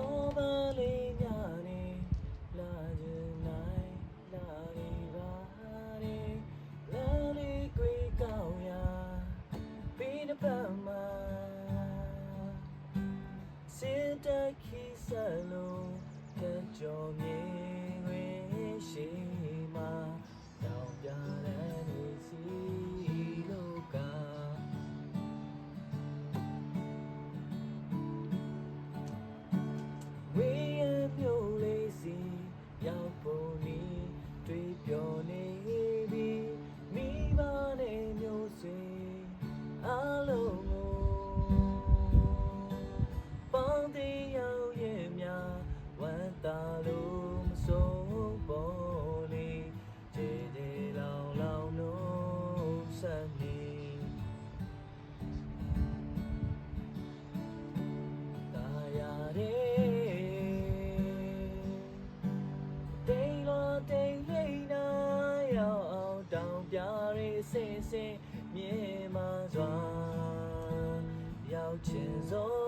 တော်ပါလေညာနေလာချင်နိုင်လာနေပါတယ်လာလေးကွေကောင်းရာပြီးတစ်ပတ်မှာစစ်တပ်ခီးဆက်လို့တကြော်မြေခွေရှိမှာတောင်ပြတဲ့နေစီလို့ကဝေးရမျိုးလေးစီရောက်ဖို့နီးတွေ့ပြောနေပြီမိဘနဲ့မျိုးဆွေအားလုံးကိုပေါင်းတဲ့ရောက်ရဲ့များဝမ်းသာလို့မဆုံးပေါ်လေကျေကျေလောင်လောင်လို့ဆက်နေတာရတယ်တိမ်လောတိမ်လိမ့်နာရောက်အောင်တောင်ပြရဲစင်စင်မြင်မှစွာရောက်ချင်ဆုံး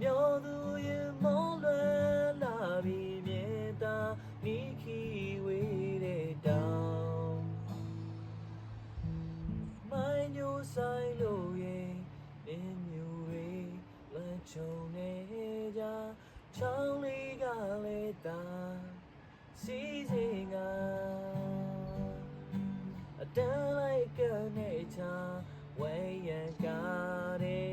မျိုးသူရင်မောလွယ်လာပြီးမြေတာနိခီဝေးတဲ့တောင်မိုင်းညိုဆိုင်လို့ရင်အင်းမျိုးတွေလွန်ချုံနေကြချောင်းလေးကလည်းတာစီစဉ်ကအတန်းလိုက်ကနေချဝဲရန်ကားတဲ့